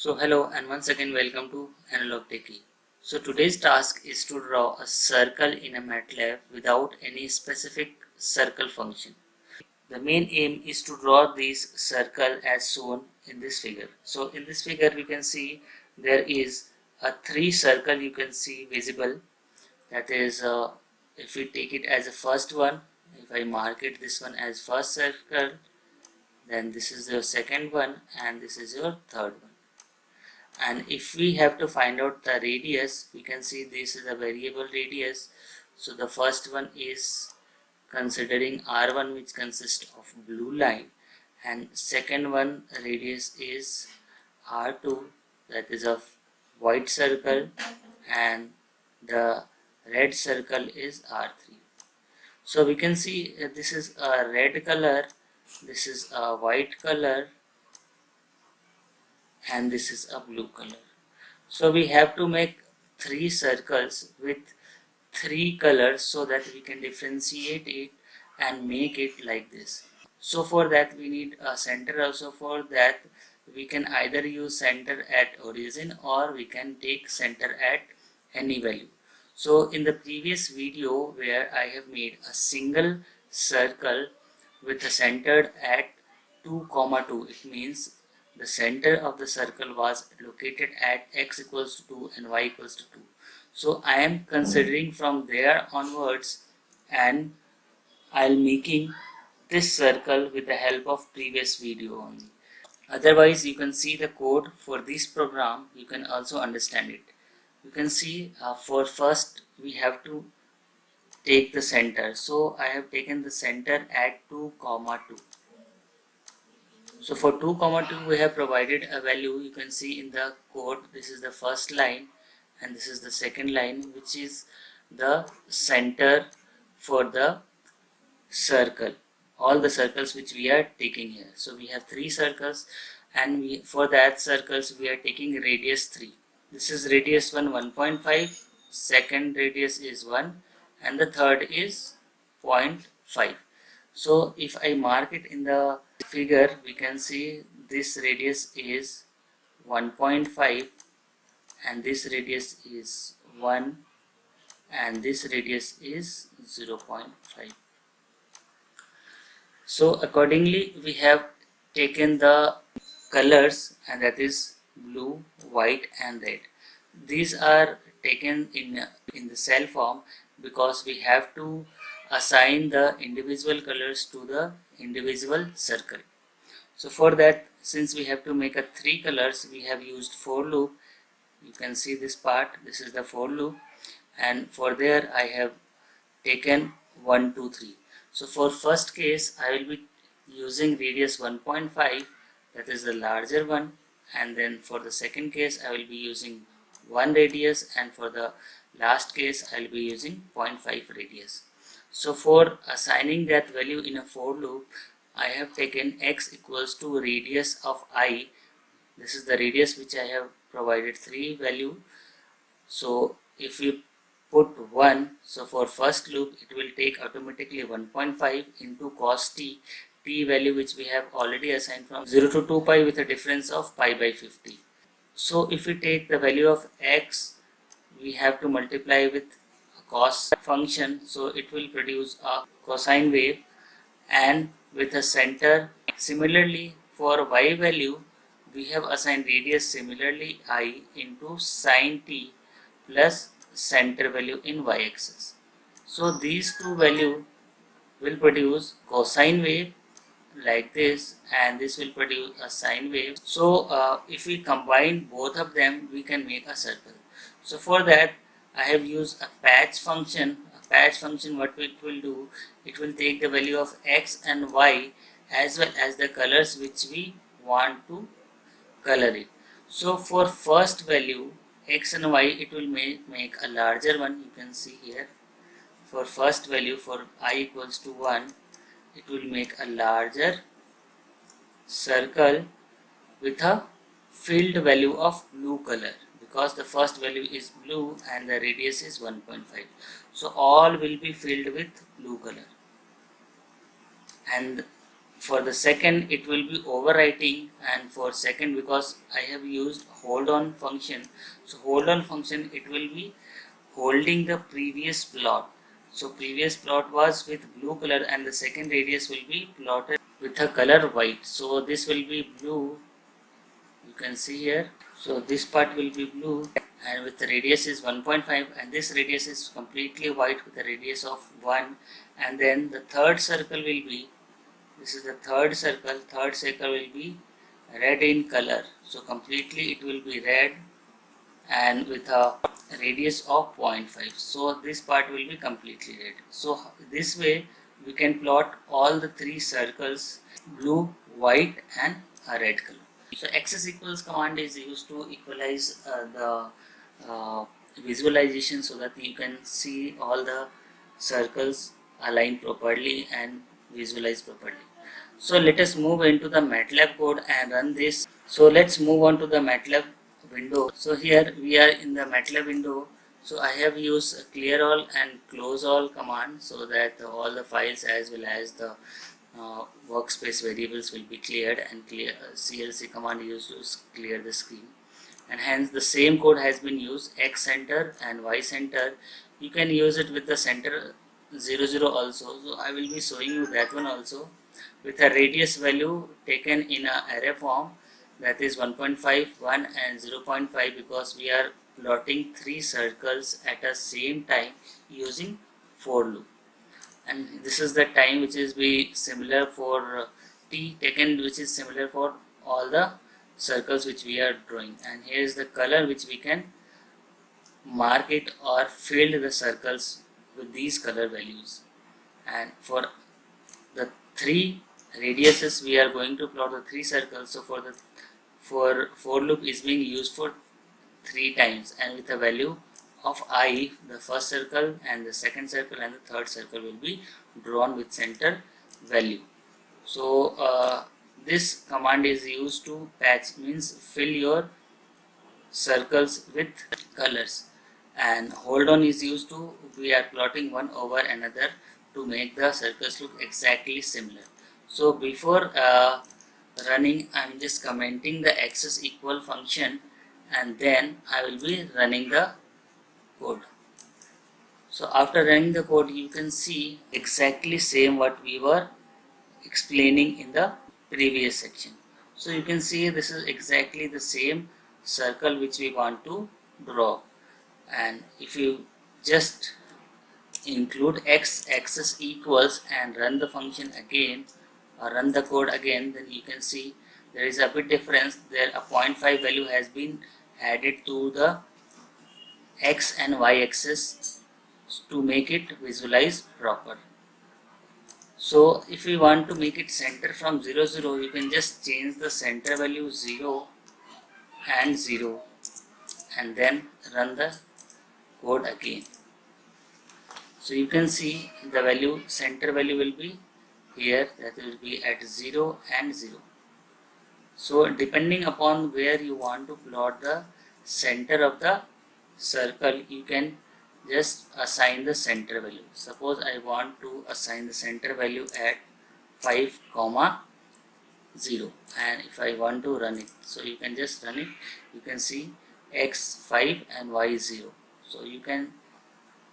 So hello and once again welcome to Analog Techie. So today's task is to draw a circle in a MATLAB without any specific circle function. The main aim is to draw this circle as shown in this figure. So in this figure we can see there is a three circle you can see visible. That is if we take it as a first one, if I mark it this one as first circle, then this is your second one and this is your third one. And if we have to find out the radius, we can see this is a variable radius. So the first one is considering r1, which consists of blue line, and second one radius is r2, that is a white circle, and the red circle is r3. So we can see this is a red color, this is a white color, and this is a blue color. So we have to make three circles with three colors so that we can differentiate it and make it like this. So for that we need a center also. For that we can either use center at origin or we can take center at any value. So in the previous video where I have made a single circle with a center at 2, 2, it means the center of the circle was located at x equals to 2 and y equals to 2. So I am considering from there onwards and I'll making this circle with the help of previous video only. Otherwise you can see the code for this program, you can also understand it. You can see for first we have to take the center. So I have taken the center at 2, 2. So for 2, 2 we have provided a value. You can see in the code, this is the first line and this is the second line, which is the center for the circle, all the circles which we are taking here. So we have three circles and for that circles we are taking radius 3. This is radius 1, 1.5, second radius is 1 and the third is 0.5. So if I mark it in the figure, we can see this radius is 1.5 and this radius is 1 and this radius is 0.5. So accordingly we have taken the colors, and that is blue, white and red. These are taken in the cell form because we have to assign the individual colors to the individual circle. So for that, since we have to make a three colors, we have used for loop. You can see this part, this is the for loop, and for there I have taken 1, 2, 3. So for first case I will be using radius 1.5, that is the larger one, and then for the second case I will be using 1 radius, and for the last case I will be using 0.5 radius. So for assigning that value in a for loop, I have taken x equals to radius of I. This is the radius which I have provided 3 value. So if we put 1, so for first loop it will take automatically 1.5 into cos t, t value which we have already assigned from 0 to 2 pi with a difference of pi by 50. So if we take the value of x, we have to multiply with a cos function, so it will produce a cosine wave and with a center. Similarly for y value we have assigned radius similarly I into sine t plus center value in y-axis. So these two value will produce cosine wave like this, and this will produce a sine wave. So if we combine both of them, we can make a circle. So for that I have used a patch function. A patch function, what it will do, it will take the value of x and y as well as the colors which we want to color it. So for first value x and y, it will make a larger one. You can see here for first value, for I equals to 1, it will make a larger circle with a filled value of blue color, because the first value is blue and the radius is 1.5. So all will be filled with blue color. And for the second it will be overwriting, and for second, because I have used hold on function, so hold on function it will be holding the previous plot. So previous plot was with blue color and the second radius will be plotted with a color white. So this will be blue, you can see here. So this part will be blue and with the radius is 1.5, and this radius is completely white with a radius of 1. And then the third circle will be, this is the third circle will be red in color. So completely it will be red and with a radius of 0.5. So this part will be completely red. So this way we can plot all the three circles, blue, white and a red color. So axis equals command is used to equalize the visualization so that you can see all the circles aligned properly and visualize properly. So let us move into the MATLAB code and run this. So let's move on to the MATLAB window. So here we are in the MATLAB window. So I have used clear all and close all command so that all the files as well as the workspace variables will be cleared, and CLC command used to clear the screen. And hence the same code has been used, X center and Y center. You can use it with the center 00 also. So I will be showing you that one also, with a radius value taken in a array form, that is 1.5, 1 and 0.5, because we are plotting three circles at the same time using for loop. And this is the time which is be similar for t taken, which is similar for all the circles which we are drawing. And here is the color which we can mark it or fill the circles with these color values. And for the three radiuses we are going to plot the three circles. So for loop is being used for 3 times, and with a value of I, the first circle and the second circle and the third circle will be drawn with center value. So this command is used to patch, means fill your circles with colors, and hold on is used to, we are plotting one over another to make the circles look exactly similar. So before running, I am just commenting the axis equal function, and then I will be running the code. So after running the code, you can see exactly same what we were explaining in the previous section. So you can see this is exactly the same circle which we want to draw. And if you just include x axis equals and run the function again or run the code again, then you can see there is a bit difference. There a 0.5 value has been added to the x and y axis to make it visualize proper. So if we want to make it center from 0 0, you can just change the center value 0 and 0 and then run the code again. So you can see the value, center value will be here, that will be at 0 and 0. So depending upon where you want to plot the center of the circle, you can just assign the center value. Suppose I want to assign the center value at 5, 0, and if I want to run it, so you can just run it. You can see x 5 and y 0. So you can,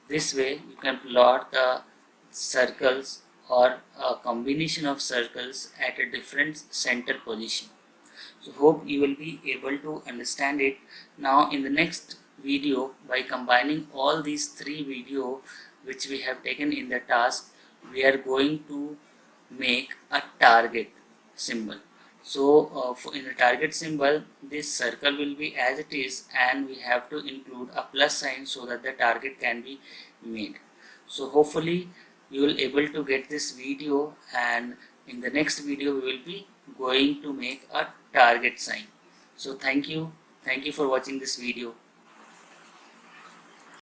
this way you can plot the circles or a combination of circles at a different center position. So hope you will be able to understand it. Now in the next video, by combining all these three video which we have taken in the task, we are going to make a target symbol. So in the target symbol, this circle will be as it is, and we have to include a plus sign so that the target can be made. So hopefully you will able to get this video, and in the next video we will be going to make a target sign. So thank you for watching this video.